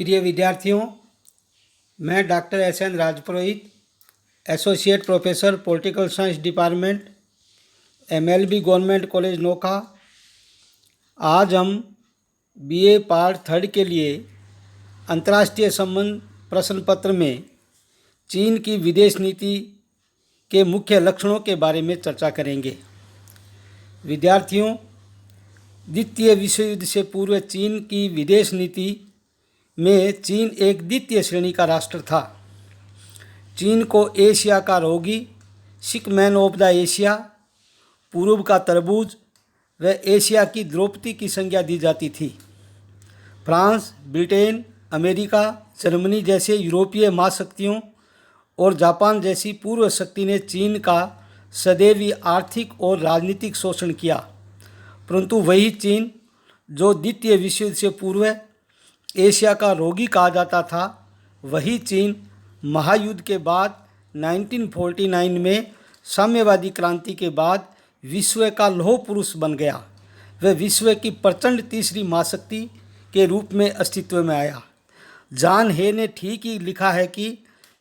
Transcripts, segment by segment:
प्रिय विद्यार्थियों, मैं doctor S N. Rajpurohit, associate professor political science department, MLB government college Nokha. आज हम बीए पार्ट 3 के लिए अंतर्राष्ट्रीय संबंध प्रश्न पत्र में चीन की विदेश नीति के मुख्य लक्षणों के बारे में चर्चा करेंगे। विद्यार्थियों, द्वितीय विश्व युद्ध से पूर्व चीन की विदेश नीति में चीन एक द्वितीय श्रेणी का राष्ट्र था। चीन को एशिया का रोगी, सिक मैन ऑफ द एशिया, पूर्व का तरबूज व एशिया की द्रौपदी की संज्ञा दी जाती थी। फ्रांस, ब्रिटेन, अमेरिका, जर्मनी जैसे यूरोपीय महाशक्तियों और जापान जैसी पूर्व शक्ति ने चीन का सदैव ही आर्थिक और राजनीतिक शोषण किया, परंतु वही चीन जो द्वितीय विश्व युद्ध से पूर्व एशिया का रोगी कहा जाता था, वही चीन महायुद्ध के बाद 1949 में साम्यवादी क्रांति के बाद विश्व का लौह पुरुष बन गया। वह विश्व की प्रचंड तीसरी महाशक्ति के रूप में अस्तित्व में आया। जॉन हे ने ठीक ही लिखा है कि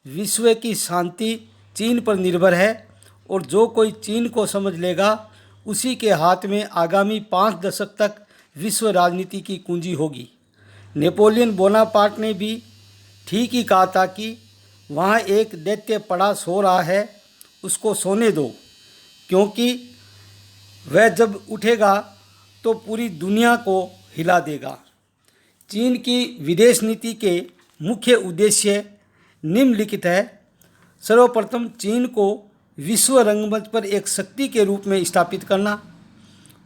विश्व की शांति चीन पर निर्भर है और जो कोई चीन को समझ लेगा उसी के हाथ में आगामी 5 दशक तक विश्व राजनीति की कुंजी होगी। नेपोलियन बोनापार्ट ने भी ठीक ही कहा था कि वहाँ एक दैत्य पड़ा सो रहा है, उसको सोने दो, क्योंकि वह जब उठेगा तो पूरी दुनिया को हिला देगा। चीन की विदेश नीति के मुख्य उद्देश्य निम्नलिखित है। सर्वप्रथम, चीन को विश्व रंगमंच पर एक शक्ति के रूप में स्थापित करना,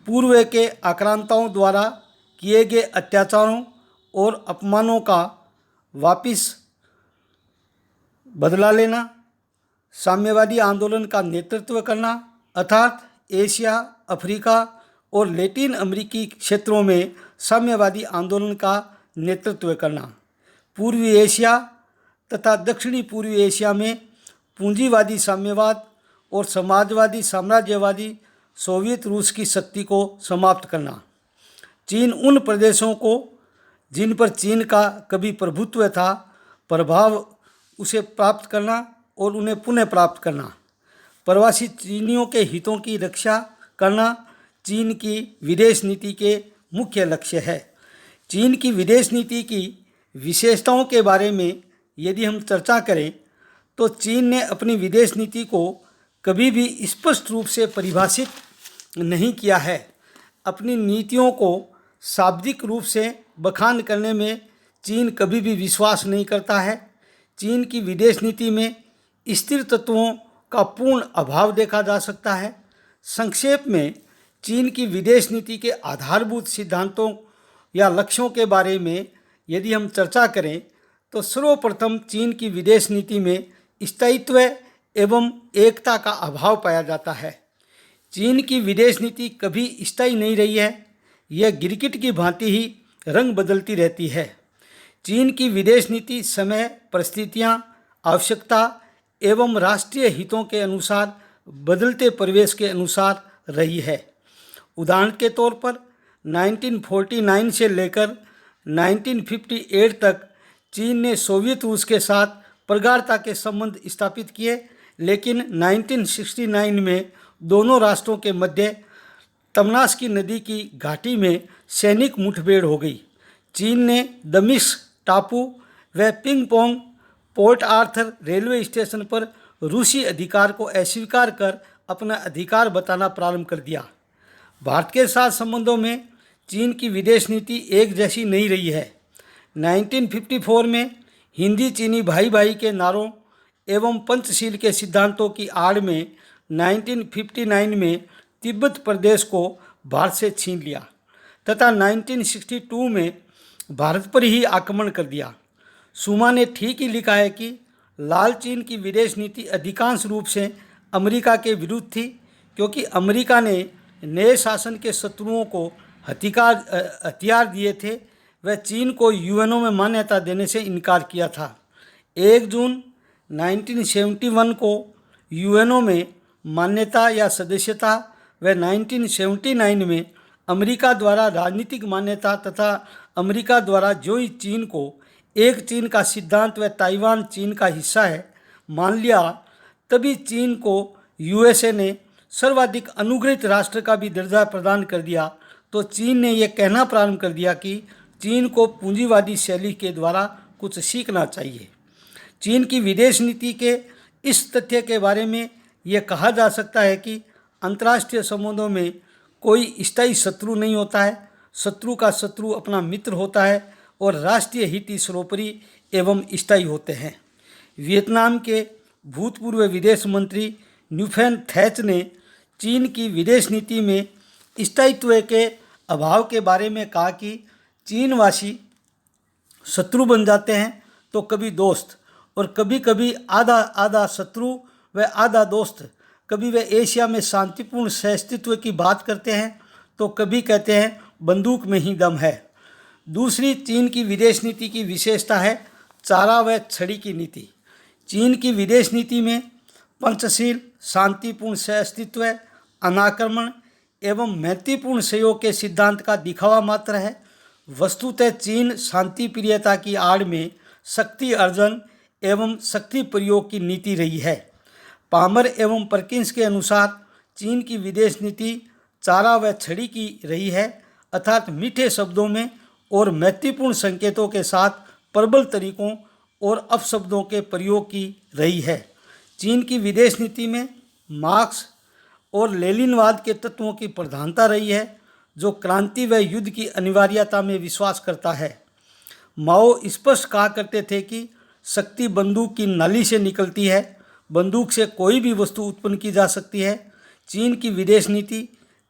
पूर्व के आक्रांताओं द्वारा किए गए अत्याचारों और अपमानों का वापिस बदला लेना, साम्यवादी आंदोलन का नेतृत्व करना, अर्थात एशिया, अफ्रीका और लैटिन अमेरिकी क्षेत्रों में साम्यवादी आंदोलन का नेतृत्व करना, पूर्वी एशिया तथा दक्षिणी पूर्वी एशिया में पूंजीवादी साम्यवाद और समाजवादी साम्राज्यवादी सोवियत रूस की शक्ति को समाप्त करना, चीन उन प्रदेशों को जिन पर चीन का कभी प्रभुत्व था, प्रभाव उसे प्राप्त करना और उन्हें पुनः प्राप्त करना, प्रवासी चीनियों के हितों की रक्षा करना चीन की विदेश नीति के मुख्य लक्ष्य है। चीन की विदेश नीति की विशेषताओं के बारे में यदि हम चर्चा करें तो चीन ने अपनी विदेश नीति को कभी भी स्पष्ट रूप से परिभाषित नहीं किया है। अपनी नीतियों को शाब्दिक रूप से बखान करने में चीन कभी भी विश्वास नहीं करता है। चीन की विदेश नीति में स्थिर तत्वों का पूर्ण अभाव देखा जा सकता है। संक्षेप में, चीन की विदेश नीति के आधारभूत सिद्धांतों या लक्ष्यों के बारे में यदि हम चर्चा करें तो सर्वप्रथम चीन की विदेश नीति में स्थायित्व एवं एकता का अभाव पाया जाता है। चीन की विदेश नीति कभी स्थायी नहीं रही है, यह गिरगिट की भांति ही रंग बदलती रहती है। चीन की विदेश नीति समय, परिस्थितियां, आवश्यकता एवं राष्ट्रीय हितों के अनुसार बदलते परिवेश के अनुसार रही है। उदाहरण के तौर पर 1949 से लेकर 1958 तक चीन ने सोवियत रूस के साथ प्रगाढ़ता के संबंध स्थापित किए, लेकिन 1969 में दोनों राष्ट्रों के मध्य तमनास नदी की घाटी में सैनिक मुठभेड़ हो गई। चीन ने दमिश्क टापू व ping pong port Arthur railway station पर रूसी अधिकार को अस्वीकार कर अपना अधिकार बताना प्रारंभ कर दिया। भारत के साथ संबंधों में चीन की विदेश नीति एक जैसी नहीं रही है। 1954 में हिंदी चीनी भाई भाई के नारों एवं पंचशील के सिद्धांतों की आड़ में 1959 में तिब्बत प्रदेश को भारत से छीन लिया तथा 1962 में भारत पर ही आक्रमण कर दिया। सुमा ने ठीक ही लिखा है कि लाल चीन की विदेश नीति अधिकांश रूप से अमेरिका के विरुद्ध थी, क्योंकि अमेरिका ने नए शासन के शत्रुओं को हथियार दिए थे। वह चीन को यूएनओ में मान्यता देने से इनकार किया था। 1 जून 1971 को यूएनओ में मान्यता या सदस्यता व 1979 में अमेरिका द्वारा राजनीतिक मान्यता तथा अमेरिका द्वारा जो ही चीन को एक चीन का सिद्धांत व ताइवान चीन का हिस्सा है मान लिया, तभी चीन को यूएसए ने सर्वाधिक अनुग्रहित राष्ट्र का भी दर्जा प्रदान कर दिया, तो चीन ने यह कहना प्रारंभ कर दिया कि चीन को पूंजीवादी शैली के द्वारा कुछ सीखना चाहिए। चीन की विदेश नीति के इस तथ्य के बारे में यह कहा जा सकता है कि अंतर्राष्ट्रीय संबंधों में कोई स्थायी शत्रु नहीं होता है, शत्रु का शत्रु अपना मित्र होता है और राष्ट्रीय हित सर्वोपरि एवं स्थायी होते हैं। वियतनाम के भूतपूर्व विदेश मंत्री न्यूफेन थैच ने चीन की विदेश नीति में स्थायित्व के अभाव के बारे में कहा कि चीनवासी शत्रु बन जाते हैं तो कभी दोस्त और कभी कभी आधा आधा शत्रु व आधा दोस्त। कभी वे एशिया में शांतिपूर्ण सहअस्तित्व की बात करते हैं तो कभी कहते हैं बंदूक में ही दम है। दूसरी चीन की विदेश नीति की विशेषता है चारा व छड़ी की नीति। चीन की विदेश नीति में पंचशील, शांतिपूर्ण सहअस्तित्व, अनाक्रमण एवं मैत्रीपूर्ण सहयोग के सिद्धांत का दिखावा मात्र है। वस्तुतः चीन शांति प्रियता की आड़ में शक्ति अर्जन एवं शक्ति प्रयोग की नीति रही है। पामर एवं परकिंस के अनुसार चीन की विदेश नीति चारा व छड़ी की रही है, अर्थात मीठे शब्दों में और मैत्रीपूर्ण संकेतों के साथ प्रबल तरीकों और अपशब्दों के प्रयोग की रही है। चीन की विदेश नीति में मार्क्स और लेनिनवाद के तत्वों की प्रधानता रही है, जो क्रांति व युद्ध की अनिवार्यता में विश्वास करता है। माओ स्पष्ट कहा करते थे कि शक्ति बंदूक की नली से निकलती है, बंदूक से कोई भी वस्तु उत्पन्न की जा सकती है। चीन की विदेश नीति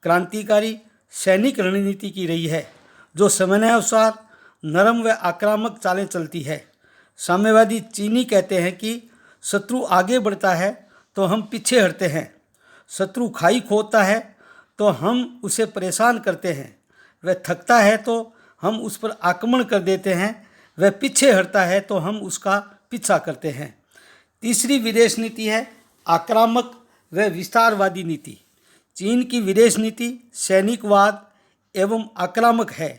क्रांतिकारी सैनिक रणनीति की रही है, जो समयानुसार नरम व आक्रामक चालें चलती है। साम्यवादी चीनी कहते हैं कि शत्रु आगे बढ़ता है तो हम पीछे हटते हैं, शत्रु खाई खोदता है तो हम उसे परेशान करते हैं, वह थकता है तो हम उस पर आक्रमण कर देते हैं, वह पीछे हटता है तो हम उसका पीछा करते हैं। तीसरी विदेश नीति है आक्रामक व विस्तारवादी नीति। चीन की विदेश नीति सैनिकवाद एवं आक्रामक है।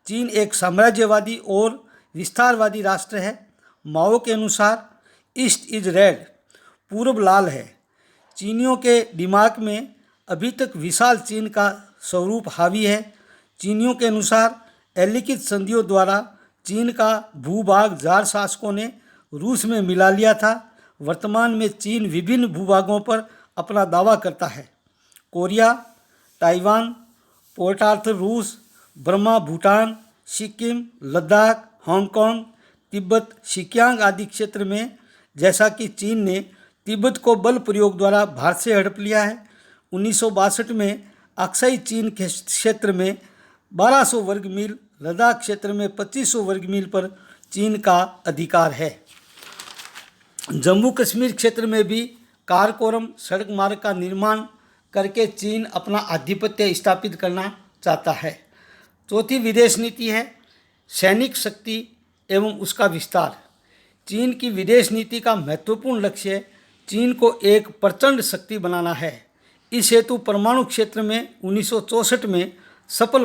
चीन एक साम्राज्यवादी और विस्तारवादी राष्ट्र है। माओ के अनुसार ईस्ट इज रेड, पूर्व लाल है। चीनियों के दिमाग में अभी तक विशाल चीन का स्वरूप हावी है। चीनियों के अनुसार अलिखित संधियों द्वारा चीन का भूभाग जार शासकों ने रूस में मिला लिया था। वर्तमान में चीन विभिन्न भूभागों पर अपना दावा करता है। कोरिया, ताइवान, पोर्ट आर्थर रूस, बर्मा, भूटान, सिक्किम, लद्दाख, हांगकांग, तिब्बत, शिकियांग आदि क्षेत्र में, जैसा कि चीन ने तिब्बत को बल प्रयोग द्वारा भारत से हड़प लिया है। 1962 में अक्साई चीन के क्षेत्र में 1200 वर्ग मील, लद्दाख क्षेत्र में 2500 वर्ग मील पर चीन का अधिकार है। जम्मू कश्मीर क्षेत्र में भी कारकोरम सड़क मार्ग का निर्माण करके चीन अपना आधिपत्य स्थापित करना चाहता है। चौथी विदेश नीति है सैनिक शक्ति एवं उसका विस्तार। चीन की विदेश नीति का महत्वपूर्ण लक्ष्य चीन को एक प्रचंड शक्ति बनाना है। इस हेतु परमाणु क्षेत्र में 1964 में सफल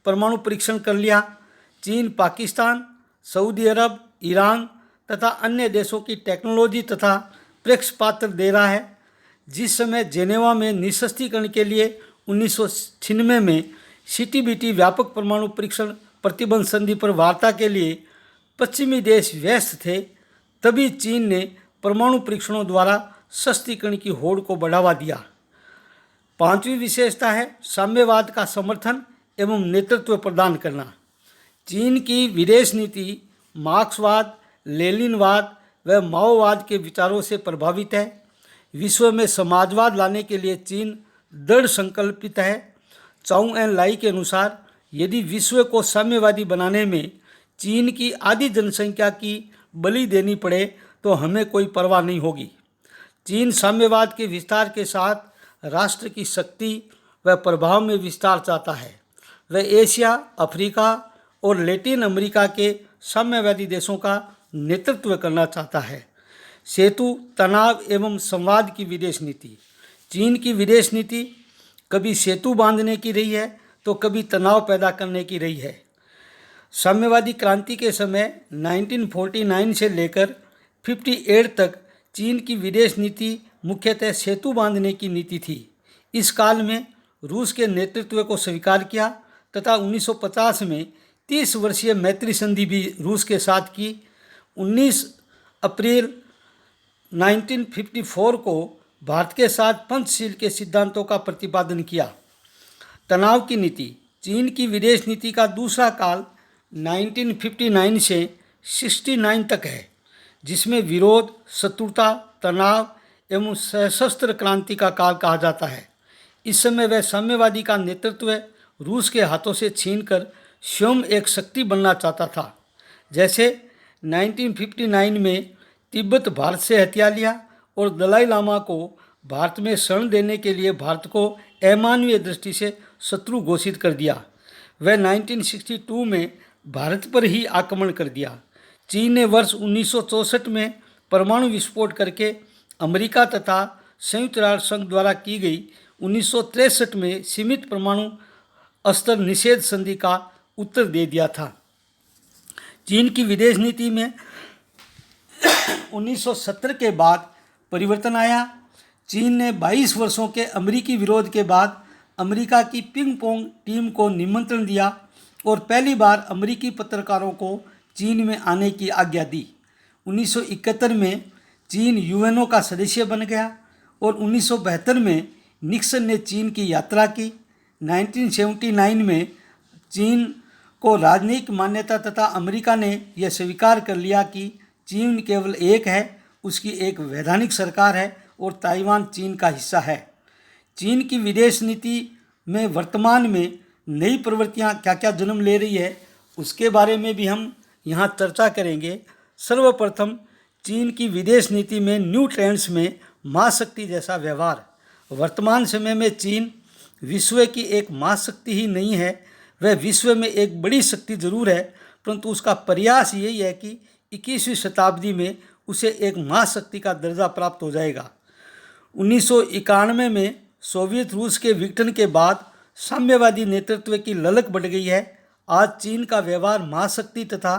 परमाणु परीक्षण कर लिया। चीन पाकिस्तान, सऊदी अरब, ईरान तथा अन्य देशों की टेक्नोलॉजी तथा प्रेक्षपात्र दे रहा है। जिस समय जेनेवा में निःशस्त्रीकरण के लिए 1996 में सीटीबीटी व्यापक परमाणु परीक्षण प्रतिबंध संधि पर वार्ता के लिए पश्चिमी देश व्यस्त थे, तभी चीन ने परमाणु परीक्षणों द्वारा शस्त्रीकरण की होड़ को बढ़ावा दिया। पांचवी विशेषता है साम्यवाद का समर्थन एवं नेतृत्व प्रदान करना। चीन की विदेश नीति मार्क्सवाद, लेनिनवाद व माओवाद के विचारों से प्रभावित है। विश्व में समाजवाद लाने के लिए चीन दृढ़ संकल्पित है। चाउ एन लाई के अनुसार यदि विश्व को साम्यवादी बनाने में चीन की आधी जनसंख्या की बलि देनी पड़े तो हमें कोई परवाह नहीं होगी। चीन साम्यवाद के विस्तार के साथ राष्ट्र की शक्ति व प्रभाव में विस्तार चाहता है। वह एशिया, अफ्रीका और लैटिन अमेरिका के साम्यवादी देशों का नेतृत्व करना चाहता है। सेतु, तनाव एवं संवाद की विदेश नीति। चीन की विदेश नीति कभी सेतु बांधने की रही है तो कभी तनाव पैदा करने की रही है। साम्यवादी क्रांति के समय 1949 से लेकर 58 तक चीन की विदेश नीति मुख्यतः सेतु बांधने की नीति थी। इस काल में रूस के नेतृत्व को स्वीकार किया तथा 1950 में 30 वर्षीय मैत्री संधि भी रूस के साथ की। 19 अप्रैल 1954 को भारत के साथ पंचशील के सिद्धांतों का प्रतिपादन किया। तनाव की नीति। चीन की विदेश नीति का दूसरा काल 1959 से 69 तक है, जिसमें विरोध, शत्रुता, तनाव एवं सशस्त्र क्रांति का काल कहा जाता है। इस समय वह साम्यवादी का नेतृत्व रूस के हाथों से छीनकर स्वयं एक शक्ति बनना चाहता था। जैसे 1959 में तिब्बत भारत से हथिया लिया और दलाई लामा को भारत में शरण देने के लिए भारत को अमानवीय दृष्टि से शत्रु घोषित कर दिया। वह 1962 में भारत पर ही आक्रमण कर दिया। चीन ने वर्ष 1964 में परमाणु विस्फोट करके अमेरिका तथा संयुक्त राष्ट्र संघ द्वारा की गई 1963 में सीमित परमाणु अस्त्र निषेध संधि का उत्तर दे दिया था। चीन की विदेश नीति में 1970 के बाद परिवर्तन आया। चीन ने 22 वर्षों के अमेरिकी विरोध के बाद अमेरिका की पिंग पोंग टीम को निमंत्रण दिया और पहली बार अमेरिकी पत्रकारों को चीन में आने की आज्ञा दी। 1971 में चीन यूएनओ का सदस्य बन गया और 1972 में निक्सन ने चीन की यात्रा की। 1979 में चीन को राजनयिक मान्यता तथा अमेरिका ने यह स्वीकार कर लिया कि चीन केवल एक है, उसकी एक वैधानिक सरकार है और ताइवान चीन का हिस्सा है। चीन की विदेश नीति में वर्तमान में नई प्रवृत्तियां क्या क्या जन्म ले रही है, उसके बारे में भी हम यहाँ चर्चा करेंगे। सर्वप्रथम चीन की विदेश नीति में न्यू ट्रेंड्स में महाशक्ति जैसा व्यवहार। वर्तमान समय में चीन विश्व की एक महाशक्ति ही नहीं है, वह विश्व में एक बड़ी शक्ति जरूर है, परंतु उसका प्रयास यही है कि 21वीं शताब्दी में उसे एक महाशक्ति का दर्जा प्राप्त हो जाएगा। 1991 में सोवियत रूस के विघटन के बाद साम्यवादी नेतृत्व की ललक बढ़ गई है। आज चीन का व्यवहार महाशक्ति तथा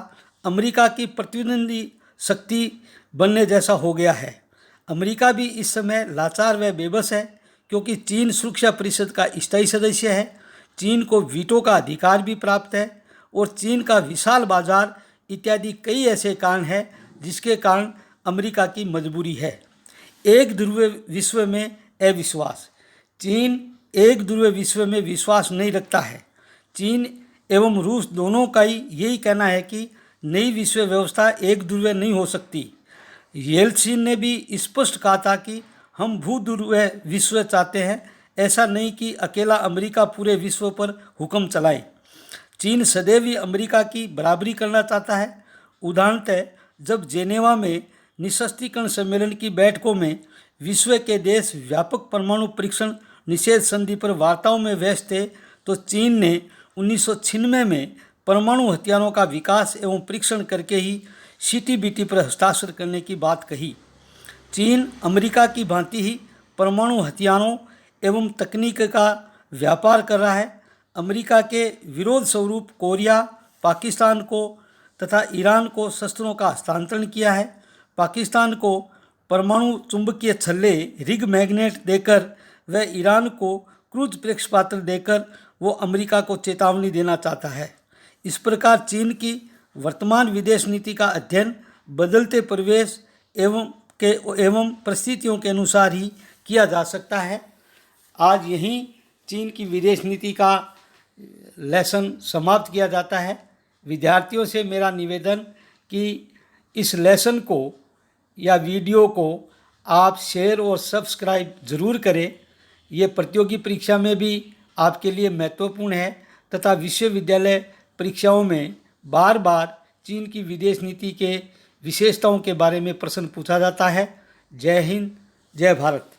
अमेरिका की प्रतिद्वंदी शक्ति बनने जैसा हो गया है। अमेरिका भी इस समय लाचार व बेबस है, क्योंकि चीन सुरक्षा परिषद का स्थायी सदस्य है। चीन को वीटो का अधिकार भी प्राप्त है और चीन का विशाल बाजार इत्यादि कई ऐसे कारण हैं जिसके कारण अमेरिका की मजबूरी है। एक ध्रुवीय विश्व में अविश्वास। चीन एक ध्रुवीय विश्व में विश्वास नहीं रखता है। चीन एवं रूस दोनों का ही यही कहना है कि नई विश्व व्यवस्था एक ध्रुवीय नहीं हो सकती। येल्त्सिन ने भी स्पष्ट कहा था कि हम भूध्रुवीय विश्व चाहते हैं, ऐसा नहीं कि अकेला अमेरिका पूरे विश्व पर हुक्म चलाए। चीन सदैव ही अमेरिका की बराबरी करना चाहता है। उदाहरणतः जब जेनेवा में निशस्त्रीकरण सम्मेलन की बैठकों में विश्व के देश व्यापक परमाणु परीक्षण निषेध संधि पर वार्ताओं में व्यस्त थे, तो चीन ने 1996 में परमाणु हथियारों का विकास एवं परीक्षण करके ही CTBT पर हस्ताक्षर करने की बात कही। चीन अमेरिका की भांति ही परमाणु हथियारों एवं तकनीक का व्यापार कर रहा है। अमेरिका के विरोध स्वरूप कोरिया, पाकिस्तान को तथा ईरान को शस्त्रों का हस्तांतरण किया है। पाकिस्तान को परमाणु चुंबकीय छल्ले रिग मैग्नेट देकर व ईरान को क्रूज प्रेक्षपात्र देकर वो अमेरिका को चेतावनी देना चाहता है। इस प्रकार चीन की वर्तमान विदेश नीति का अध्ययन बदलते परिवेश एवं परिस्थितियों के अनुसार ही किया जा सकता है। आज यहीं चीन की विदेश नीति का लेसन समाप्त किया जाता है। विद्यार्थियों से मेरा निवेदन कि इस लेसन को या वीडियो को आप शेयर और सब्सक्राइब ज़रूर करें। ये प्रतियोगी परीक्षा में भी आपके लिए महत्वपूर्ण है तथा विश्वविद्यालय परीक्षाओं में बार बार चीन की विदेश नीति के विशेषताओं के बारे में प्रश्न पूछा जाता है। जय हिंद, जय भारत।